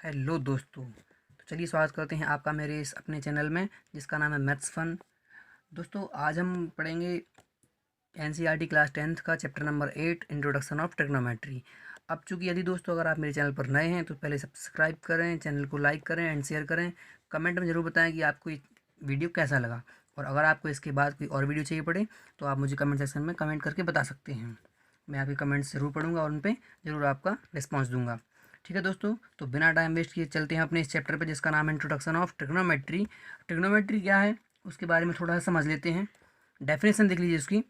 Hello दोस्तों। तो चलिए स्वागत करते हैं आपका मेरे इस अपने चैनल में जिसका नाम है मैथ्स फन। दोस्तों आज हम पढ़ेंगे एनसीईआरटी क्लास 10th का chapter number 8 introduction of trigonometry. अब चूंकि यदि दोस्तों अगर आप मेरे चैनल पर नए हैं तो पहले सब्सक्राइब करें, चैनल को लाइक करें एंड शेयर करें। कमेंट में ज़रूर बताएं कि आपको ये वीडियो कैसा लगा, और अगर आपको इसके बाद कोई और वीडियो चाहिए पड़े तो आप मुझे कमेंट सेक्शन में कमेंट करके बता सकते हैं। मैं आपके कमेंट्स ज़रूर पढ़ूंगा और उन पर ज़रूर आपका रिस्पॉन्स दूंगा। ठीक है दोस्तों, तो बिना टाइम वेस्ट किए चलते हैं अपने इस चैप्टर पे जिसका नाम है इंट्रोडक्शन ऑफ ट्रिग्नोमेट्री। ट्रिग्नोमेट्री क्या है उसके बारे में थोड़ा सा समझ लेते हैं। डेफिनेशन देख लीजिए उसकी।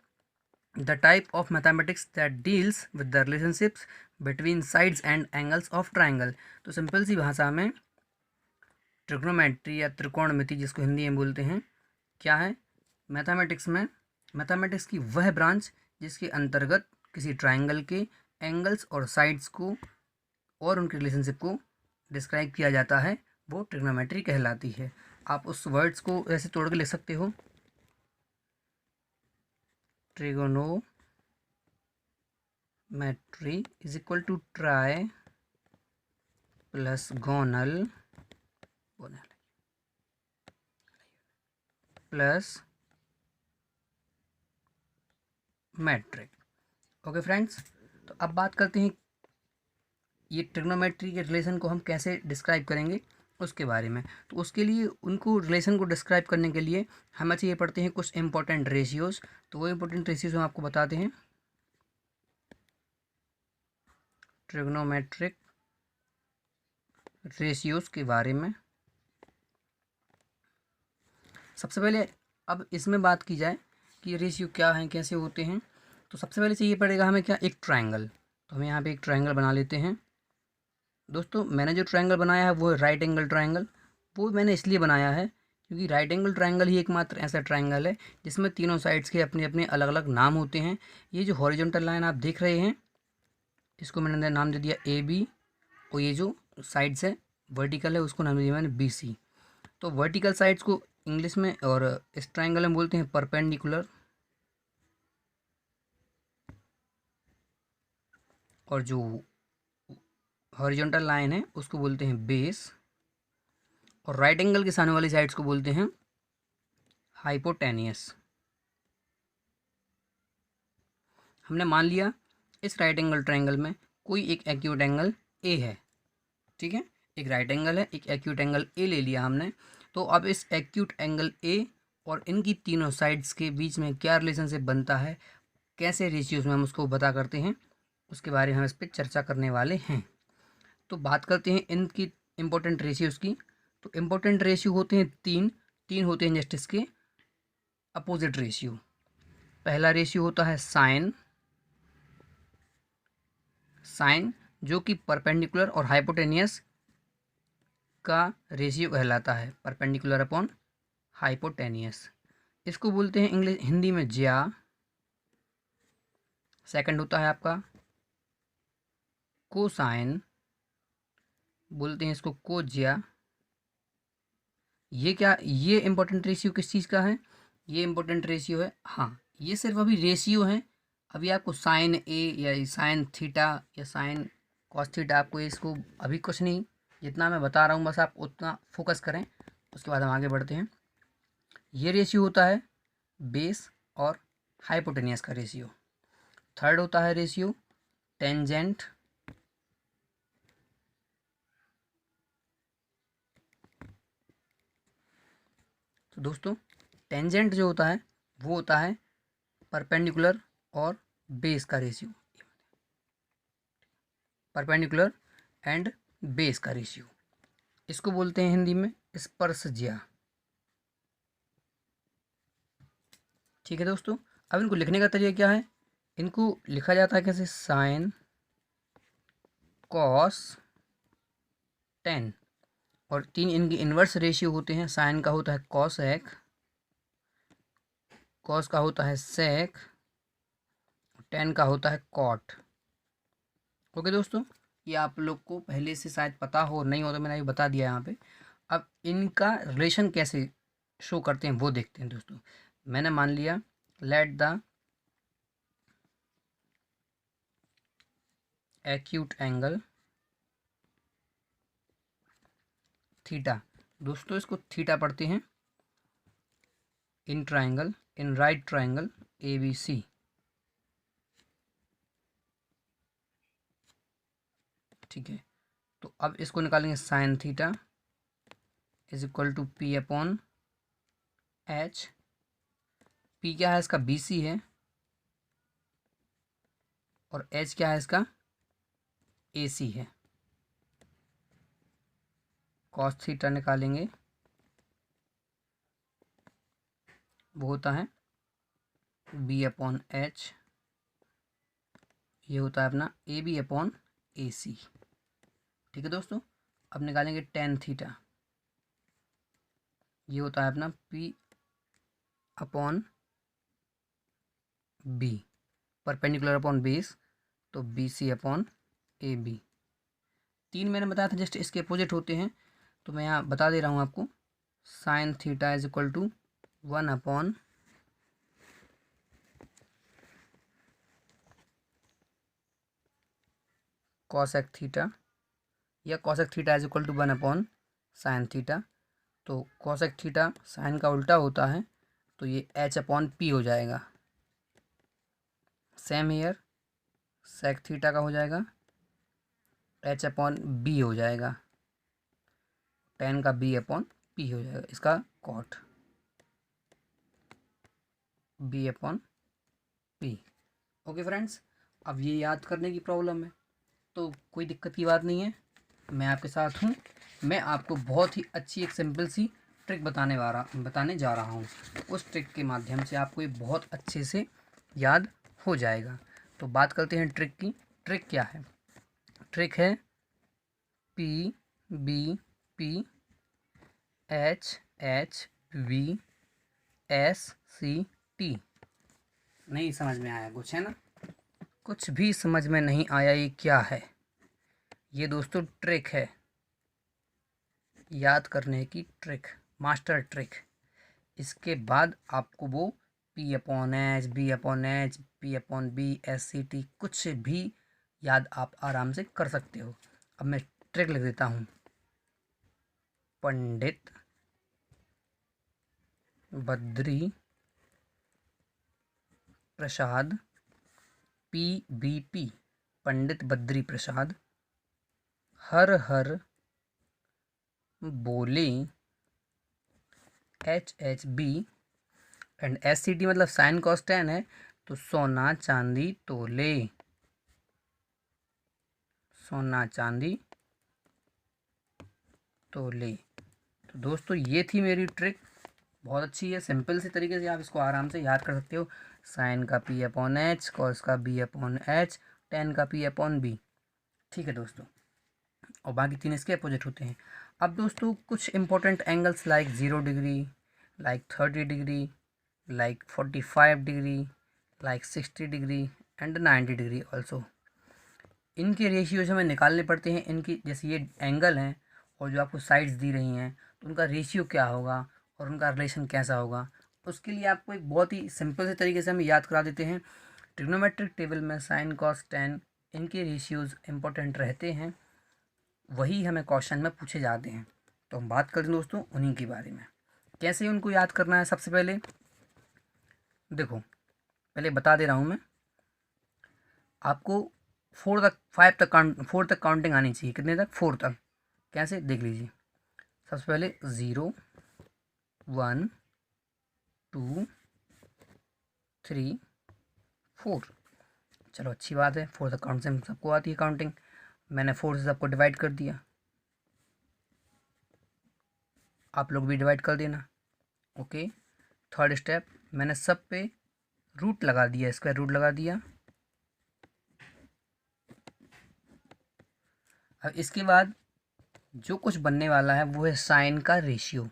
The type of mathematics that deals with the relationships between sides and angles of triangle. तो सिंपल सी भाषा में ट्रिग्नोमेट्री या त्रिकोणमिति जिसको हिंदी में बोलते हैं क्या है। मैथमेटिक्स में मैथमेटिक्स की वह ब्रांच जिसके अंतर्गत किसी ट्राइंगल के एंगल्स और साइड्स को और उनके रिलेशनशिप को डिस्क्राइब किया जाता है, वो ट्रिग्नोमेट्री कहलाती है। आप उस वर्ड्स को ऐसे तोड़ के लिख सकते हो। Trigonometry is equal to tri plus gonal plus metric. Okay friends, तो अब बात करते हैं ये ट्रिग्नोमेट्री के रिलेशन को हम कैसे डिस्क्राइब करेंगे उसके बारे में। तो उसके लिए उनको रिलेशन को डिस्क्राइब करने के लिए हम अच्छे ये पढ़ते हैं कुछ इंपॉर्टेंट रेशियोज़। तो वो इंपॉर्टेंट रेशियोज़ हम आपको बताते हैं ट्रिग्नोमेट्रिक रेशियोज़ के बारे में। सबसे पहले अब इसमें बात की जाए कि रेशियो क्या हैं, कैसे होते हैं। तो सबसे पहले चाहिए पड़ेगा हमें क्या, एक ट्राइंगल। तो हम यहाँ पे एक ट्राइंगल बना लेते हैं। दोस्तों मैंने जो ट्रायंगल बनाया है वो है राइट एंगल ट्रायंगल। वो मैंने इसलिए बनाया है क्योंकि राइट एंगल ट्रायंगल ही एकमात्र ऐसा ट्रायंगल है जिसमें तीनों साइड्स के अपने अपने अलग अलग नाम होते हैं। ये जो हॉरिजॉन्टल लाइन आप देख रहे हैं इसको मैंने नाम दे दिया ए बी, और ये जो साइड्स है वर्टिकल है उसको नाम दे दिया मैंने बी सी। तो वर्टिकल साइड्स को इंग्लिश में और इस ट्रायंगल में बोलते हैं परपेंडिकुलर, और जो हॉरिजॉन्टल लाइन है उसको बोलते हैं बेस, और राइट एंगल के सामने वाली साइड्स को बोलते हैं हाइपोटेनियस। हमने मान लिया इस राइट एंगल ट्रायंगल में कोई एक एक्यूट एंगल ए है। ठीक है, एक राइट एंगल है, एक एक्यूट एंगल ए ले लिया हमने। तो अब इस एक्यूट एंगल ए और इनकी तीनों साइड्स के बीच में क्या रिलेशनशिप बनता है, कैसे रेशियोज में हम उसको बता करते हैं, उसके बारे में हम इस पर चर्चा करने वाले हैं। तो बात करते हैं इनकी इम्पोर्टेंट रेशियोज की। तो इम्पोर्टेंट रेशियो होते हैं तीन। तीन होते हैं जस्ट इसके अपोजिट रेशियो। पहला रेशियो होता है साइन। साइन जो कि परपेंडिकुलर और हाइपोटेनियस का रेशियो कहलाता है, परपेंडिकुलर अपॉन हाइपोटेनियस। इसको बोलते हैं इंग्लिश हिंदी में ज्या। सेकंड होता है आपका कोसाइन, बोलते हैं इसको कोज्या। ये क्या, ये इंपॉर्टेंट रेशियो किस चीज़ का है, ये इंपॉर्टेंट रेशियो है, हाँ ये सिर्फ अभी रेशियो है। अभी आपको साइन ए या साइन थीटा या साइन कॉस थीटा, आपको इसको अभी कुछ नहीं, जितना मैं बता रहा हूँ बस आप उतना फोकस करें, उसके बाद हम आगे बढ़ते हैं। ये रेशियो होता है बेस और हाइपोटेनियस का रेशियो। थर्ड होता है रेशियो टेंजेंट। तो दोस्तों टेंजेंट जो होता है वो होता है परपेंडिकुलर और बेस का रेशियो, परपेंडिकुलर एंड बेस का रेशियो। इसको बोलते हैं हिंदी में स्पर्शज्या। ठीक है दोस्तों, अब इनको लिखने का तरीका क्या है, इनको लिखा जाता है कैसे, साइन कॉस टेन, और तीन इनके इन्वर्स रेशियो होते हैं। साइन का होता है कॉसेक, कॉस का होता है सेक, टेन का होता है कॉट। ओके दोस्तों, ये आप लोग को पहले से शायद पता हो, नहीं हो तो मैंने अभी बता दिया यहाँ पे। अब इनका रिलेशन कैसे शो करते हैं वो देखते हैं दोस्तों। मैंने मान लिया let the acute angle theta. दोस्तों इसको थीटा पढ़ते हैं in triangle, in right triangle ABC। ठीक है, तो अब इसको निकालेंगे sine theta is equal to P upon H। P क्या है इसका, BC है, और H क्या है इसका, AC है। कॉस थीटा निकालेंगे, वो होता है B अपॉन H, ये होता है अपना AB अपॉन AC। ठीक है दोस्तों, अब निकालेंगे टेन थीटा, ये होता है अपना P upon B, perpendicular upon base, तो BC अपॉन AB। तीन मैंने बताया था जस्ट इसके अपोजिट होते हैं, तो मैं यहाँ बता दे रहा हूँ आपको। Sine theta is equal to 1 upon cosec theta, या cosec theta is equal to 1 upon sine theta. तो कॉसेक थीटा साइन का उल्टा होता है, तो ये H अपॉन P हो जाएगा। सेम ईयर सेक थीटा का हो जाएगा H अपॉन B हो जाएगा, टेन का B अपॉन P हो जाएगा, इसका cot B upon P। Okay friends, अब ये याद करने की प्रॉब्लम है, तो कोई दिक्कत की बात नहीं है, मैं आपके साथ हूँ। मैं आपको बहुत ही अच्छी एक सिंपल सी ट्रिक बताने जा रहा हूँ। उस ट्रिक के माध्यम से आपको ये बहुत अच्छे से याद हो जाएगा। तो बात करते हैं ट्रिक की। ट्रिक क्या है? ट्रिक है P H V S C T। नहीं समझ में आया कुछ, है ना? कुछ भी समझ में नहीं आया ये क्या है? ये दोस्तों ट्रिक है, याद करने की ट्रिक, मास्टर ट्रिक। इसके बाद आपको वो P upon H, B upon H, P upon B, SCT कुछ भी याद आप आराम से कर सकते हो। अब मैं ट्रिक लिख देता हूँ। पंडित बद्री प्रसाद PBP, पंडित बद्री प्रसाद हर हर बोले HHB, एंड SCT मतलब साइन कॉस टेन है, तो सोना चांदी तोले, सोना चांदी तोले। तो दोस्तों ये थी मेरी ट्रिक, बहुत अच्छी है, सिंपल से तरीके से आप इसको आराम से याद कर सकते हो। साइन का P अपॉन H, कॉस का B अपॉन H, टेन का P अपॉन B। ठीक है दोस्तों, और बाकी तीन इसके अपोजिट होते हैं। अब दोस्तों कुछ important angles like 0 degree, like 30 degree, like 45 degree, like 60 degree and 90 degree also, इनके रेशियोज हमें निकालने पड़ते हैं। इनकी जैसे ये एंगल हैं और जो आपको साइड्स दी रही हैं, तो उनका रेशियो क्या होगा और उनका रिलेशन कैसा होगा, उसके लिए आपको एक बहुत ही सिंपल से तरीके से हम याद करा देते हैं। ट्रिग्नोमेट्रिक टेबल में साइन कॉस टेन इनके रेशियोज इंपॉर्टेंट रहते हैं, वही हमें क्वेश्चन में पूछे जाते हैं। तो हम बात करते हैं दोस्तों उन्हीं के बारे में, कैसे उनको याद करना है। सबसे पहले देखो, पहले बता दे रहा हूँ मैं आपको, फोर तक काउंटिंग आनी चाहिए। कितने तक? 4 तक। कैसे देख लीजिए। सबसे पहले 0 1 2 3 4। चलो अच्छी बात है, 4 तक काउंट से सबको आती है काउंटिंग। मैंने 4 से सबको डिवाइड कर दिया, आप लोग भी डिवाइड कर देना। ओके, थर्ड स्टेप, मैंने सब पे रूट लगा दिया, स्क्वायर रूट लगा दिया। अब इसके बाद जो कुछ बनने वाला है वो है साइन का रेशियो।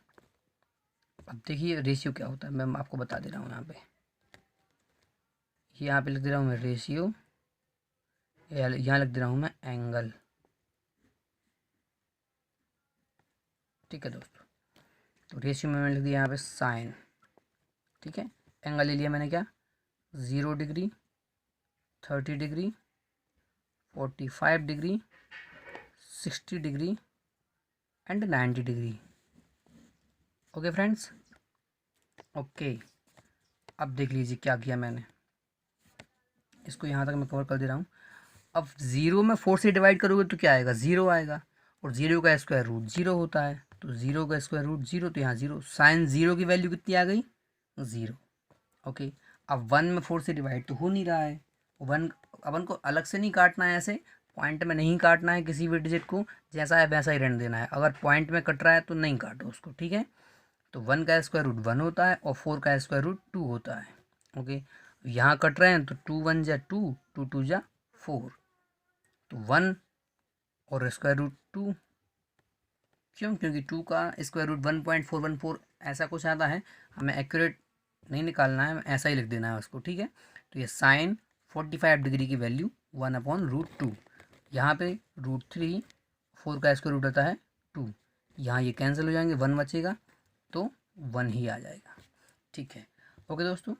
अब देखिए रेशियो क्या होता है, मैं आपको बता दे रहा हूँ। यहाँ पे लिख दे रहा हूँ मैं रेशियो, यहाँ लिख दे रहा हूँ मैं एंगल। ठीक है दोस्तों, तो रेशियो में मैंने लिख दिया यहाँ पे साइन। ठीक है, एंगल ले लिया मैंने क्या, 0 degree, 30 degree, 45 degree, 60 degree and 90 degree. Okay friends, okay. अब देख लीजिए क्या किया मैंने, इसको यहाँ तक मैं कवर कर दे रहा हूँ। अब 0 में 4 से डिवाइड करोगे तो क्या आएगा, 0 आएगा, और 0 का स्क्वायर रूट 0 होता है, तो 0 का स्क्वायर रूट 0, तो यहाँ 0, साइन 0 की वैल्यू कितनी आ गई, 0। ओके, अब 1 में 4 से डिवाइड तो हो नहीं रहा है, 1 अपन को अलग से नहीं काटना है, ऐसे पॉइंट में नहीं काटना है किसी भी डिजिट को, जैसा है वैसा ही रहने देना है। अगर पॉइंट में कट रहा है तो नहीं काटो उसको, ठीक है। तो 1 का स्क्वायर रूट 1 होता है और 4 का स्क्वायर रूट 2 होता है। ओके, यहाँ कट रहे हैं तो 2 1 जा 2, 2 2 जा 4, तो 1 और स्क्वायर रूट 2। क्यों, क्योंकि 2 का स्क्वायर रूट 1.414 ऐसा कुछ आता है, हमें एक्यूरेट नहीं निकालना है, ऐसा ही लिख देना है उसको, ठीक है। तो ये साइन 45 डिग्री की वैल्यू 1/√2। यहाँ पे √3, 4 का स्क्वायर रूट आता है 2, यहाँ ये कैंसिल हो जाएंगे, 1 बचेगा, तो 1 ही आ जाएगा, ठीक है। ओके दोस्तों,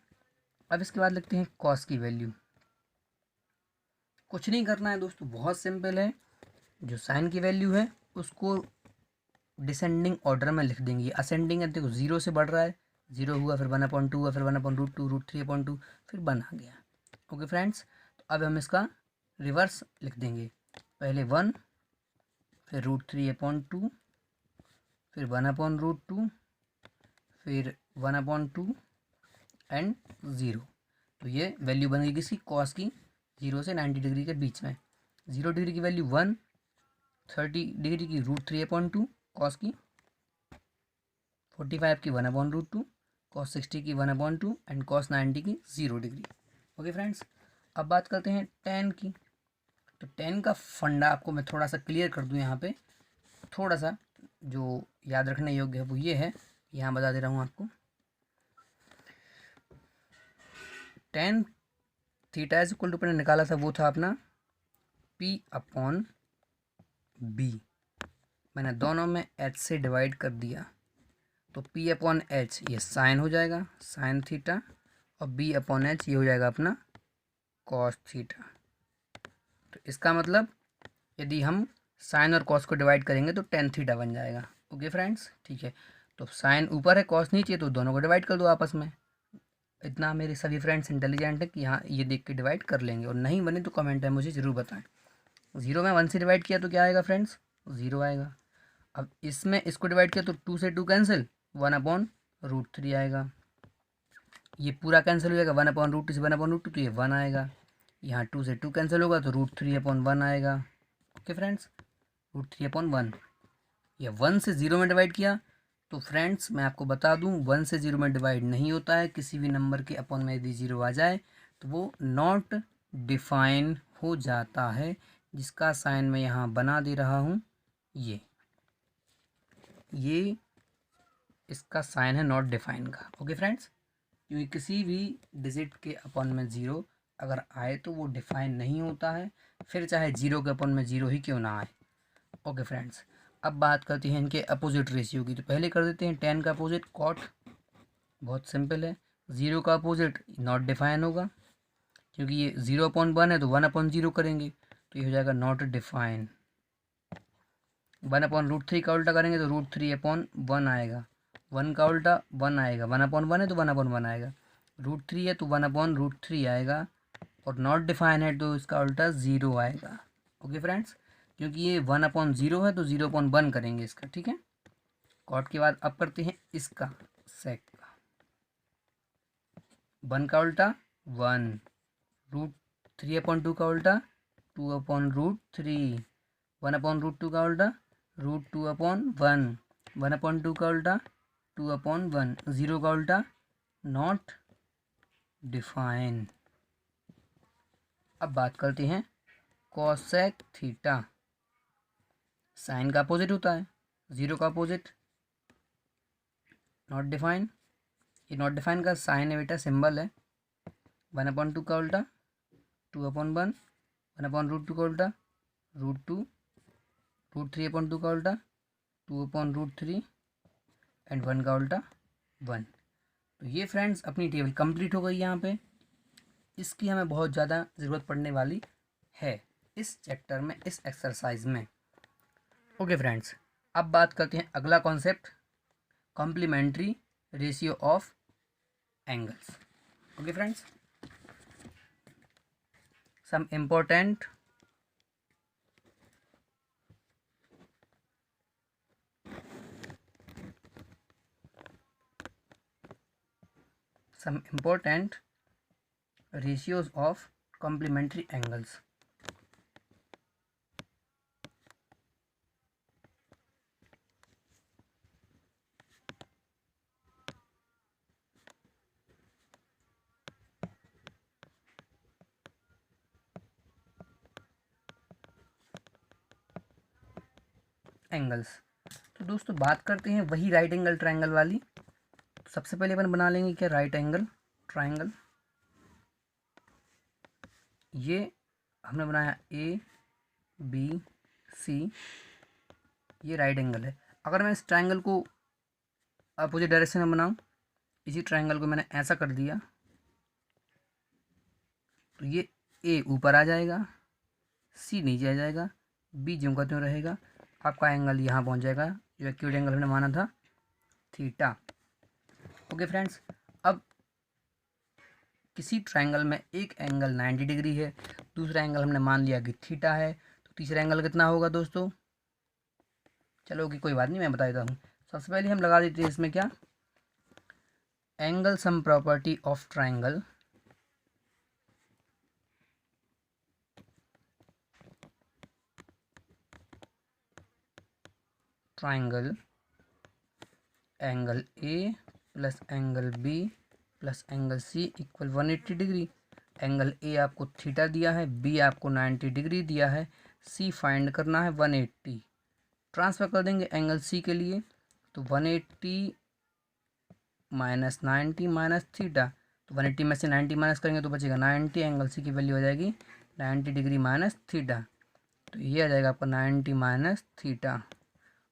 अब इसके बाद लिखते हैं कॉस की वैल्यू। कुछ नहीं करना है दोस्तों, बहुत सिंपल है। जो साइन की वैल्यू है उसको डिसेंडिंग ऑर्डर में लिख देंगे। असेंडिंग है, देखो 0 से बढ़ रहा है, 0 हुआ, फिर 1/2 हुआ, फिर 1/√2, √3/2, फिर 1 आ गया। ओके फ्रेंड्स, तो अब हम इसका रिवर्स लिख देंगे, पहले 1, फिर √3/2, फिर 1/√2, फिर 1/2 एंड 0। तो ये वैल्यू बन गई किसकी, कॉस की, 0 से 90 डिग्री के बीच में। 0 डिग्री की वैल्यू 1, 30 डिग्री की √3/2, कॉस की 45 की 1/√2, कॉस 60 की 1/2 एंड कॉस 90 की 0 डिग्री। ओके फ्रेंड्स, अब बात करते हैं tan की। तो tan का फंडा आपको मैं थोड़ा सा क्लियर कर दूं, यहाँ पे थोड़ा सा जो याद रखने योग्य है वो ये है, यहाँ बता दे रहा हूँ आपको। tan theta is equal to अपने निकाला था, वो था अपना P/B। मैंने दोनों में h से डिवाइड कर दिया, तो P/H ये साइन हो जाएगा, साइन थीटा, और B/H ये हो जाएगा अपना कॉस थीटा। तो इसका मतलब यदि हम साइन और कॉस को डिवाइड करेंगे तो tan थीटा बन जाएगा। ओके फ्रेंड्स, ठीक है। तो साइन ऊपर है, कॉस नीचे, तो दोनों को डिवाइड कर दो आपस में। इतना मेरे सभी फ्रेंड्स इंटेलिजेंट है कि यहाँ ये देख के डिवाइड कर लेंगे, और नहीं बने तो कमेंट में मुझे ज़रूर बताएं। 0 में 1 से डिवाइड किया तो क्या आएगा फ्रेंड्स, 0 आएगा। अब इसमें इसको डिवाइड किया तो 2 से 2 कैंसिल, 1/√3 आएगा। ये पूरा कैंसिल हो जाएगा, 1/√2 से 1/√2, तो ये 1 आएगा। यहाँ 2 से 2 कैंसिल होगा तो √3/1 आएगा। Okay friends, √3/1। ये 1 से 0 में डिवाइड किया तो फ्रेंड्स मैं आपको बता दूं, 1 से 0 में डिवाइड नहीं होता है। किसी भी नंबर के अपॉन में यदि 0 आ जाए तो वो नॉट डिफाइन हो जाता है, जिसका साइन मैं यहाँ बना दे रहा हूँ। ये इसका साइन है नॉट डिफाइन का। ओके फ्रेंड्स, क्योंकि किसी भी डिजिट के अपॉन में 0 अगर आए तो वो डिफाइन नहीं होता है, फिर चाहे 0 के अपॉन में 0 ही क्यों ना आए। ओके फ्रेंड्स, अब बात करते हैं इनके अपोजिट रेशियो की। तो पहले कर देते हैं tan का अपोजिट कॉट, बहुत सिंपल है। 0 का अपोजिट नॉट डिफाइन होगा, क्योंकि ये 0/1 है तो 1/0 करेंगे, तो ये हो जाएगा नॉट डिफाइन। 1/√3 का उल्टा करेंगे तो √3/1 आएगा, 1 का उल्टा 1 आएगा, 1/1 है तो 1/1 आएगा, √3 है तो 1/√3 आएगा, और नॉट डिफाइन है तो इसका उल्टा 0 आएगा। ओके फ्रेंड्स, क्योंकि ये 1/0 है तो 0/1 करेंगे इसका, ठीक है। कॉट के बाद अब करते हैं इसका सेक का। 1 का उल्टा 1, √3/2 का उल्टा 2/√3, 1/√2 का उल्टा √2/1, 1/2 का उल्टा 2/1, 0 का उल्टा नॉट डिफाइन। अब बात करते हैं कोसेक थीटा। साइन का अपोजिट होता है, 0 का अपोजिट नॉट डिफाइन। ये नॉट डिफाइन का साइन है बेटा, सिंबल है। 1/2 का उल्टा 2/1, 1/√2 का उल्टा √2, √3/2 का उल्टा 2/√3 एंड 1 का उल्टा 1। तो ये फ्रेंड्स अपनी टेबल कंप्लीट हो गई यहाँ पे। इसकी हमें बहुत ज़्यादा ज़रूरत पड़ने वाली है इस चैप्टर में, इस एक्सरसाइज में। ओके फ्रेंड्स, अब बात करते हैं अगला concept, complementary ratio of angles. Okay friends, some important ratios of complementary angles. Angles, तो दोस्तों बात करते हैं वही राइट एंगल ट्रायंगल वाली। तो सबसे पहले अपन बना लेंगे क्या, राइट एंगल ट्रायंगल। ये हमने बनाया ए बी सी, ये राइट एंगल है। अगर मैं इस ट्रायंगल को अपोजिट डायरेक्शन में बनाऊं, इसी ट्रायंगल को मैंने ऐसा कर दिया, तो ये ए ऊपर आ जाएगा, सी नीचे आ जाएगा, बी ज्यों का त्यों रहेगा, आपका एंगल यहाँ पहुँच जाएगा जो एक्यूट एंगल हमने माना था थीटा। ओके फ्रेंड्स, अब किसी ट्रायंगल में एक एंगल 90 डिग्री है, दूसरा एंगल हमने मान लिया कि थीटा है, तो तीसरा एंगल कितना होगा दोस्तों? चलो कि कोई बात नहीं, मैं बता देता हूँ। सबसे पहले हम लगा देते हैं इसमें क्या, angle sum property of triangle. Triangle angle A plus angle B plus angle C equal 180 degree. एंगल ए आपको थीटा दिया है, बी आपको 90 डिग्री दिया है, सी फाइंड करना है 180। ट्रांसफर कर देंगे एंगल सी के लिए, तो 180 माइनस 90 माइनस थीटा, तो 180 में से 90 माइनस करेंगे तो बचेगा 90, एंगल सी की वैल्यू हो जाएगी 90 डिग्री माइनस थीटा, तो ये आ जाएगा आपका 90 minus theta.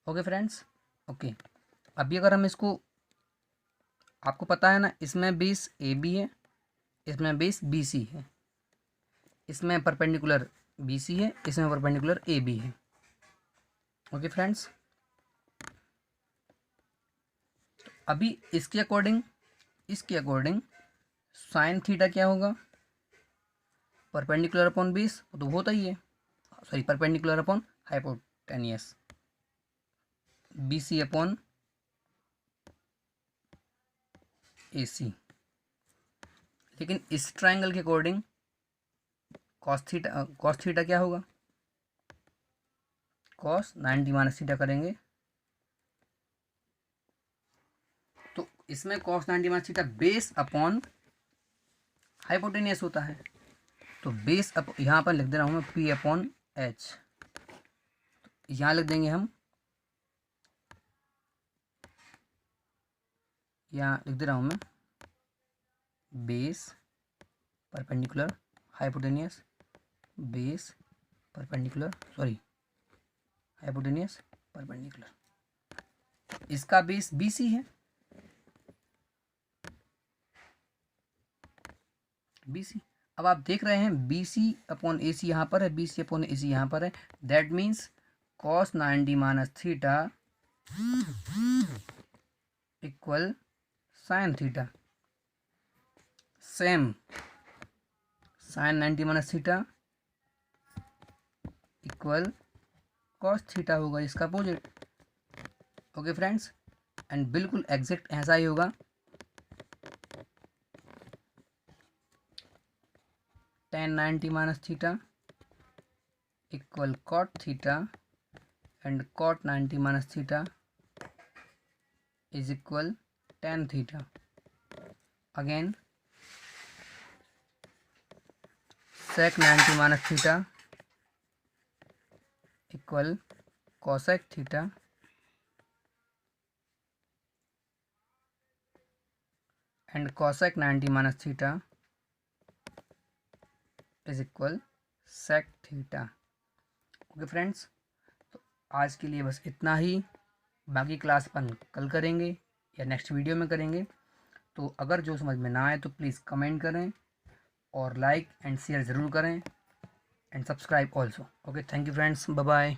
Okay friends, okay. अभी अगर हम इसको, आपको पता है ना, इसमें बेस ए बी है, इसमें बेस बी सी है, इसमें परपेंडिकुलर बी सी है, इसमें परपेंडिकुलर ए बी है। ओके फ्रेंड्स, अभी इसके अकॉर्डिंग साइन थीटा क्या होगा, परपेंडिकुलर अपॉन बेस, तो होता ही है, sorry perpendicular upon hypotenuse, B C upon A C. लेकिन इस ट्रायंगल के अकॉर्डिंग कॉस थीटा क्या होगा, कॉस 90 माइनस थीटा करेंगे, तो इसमें cos 90 minus theta base upon hypotenuse होता है, तो बेस अप यहाँ पर लिख दे रहा हूँ मैं पी अपॉन एच, यहाँ लिख देंगे हम, यहाँ लिख दे रहा हूँ मैं base perpendicular hypotenuse, base perpendicular sorry hypotenuse perpendicular, इसका बेस बी सी है, बी सी। अब आप देख रहे हैं बी सी अपॉन ए सी यहाँ पर है, बी सी अपॉन ए सी यहाँ पर है, that means cos 90 minus theta equal sine theta, same sine 90 minus theta equal cos theta होगा, इसका अपोजिट। ओके फ्रेंड्स, एंड बिल्कुल एग्जैक्ट ऐसा ही होगा, tan 90 minus theta equal cot theta and cot 90 minus theta is equal tan theta. Again sec 90 minus theta equal cosec theta and cosec 90 minus theta is equal sec theta. Okay friends, तो आज के लिए बस इतना ही, बाकी class अपन कल करेंगे या नेक्स्ट वीडियो में करेंगे। तो अगर जो समझ में ना आए तो प्लीज़ कमेंट करें और लाइक एंड शेयर ज़रूर करें and subscribe also. Okay, thank you friends, bye bye.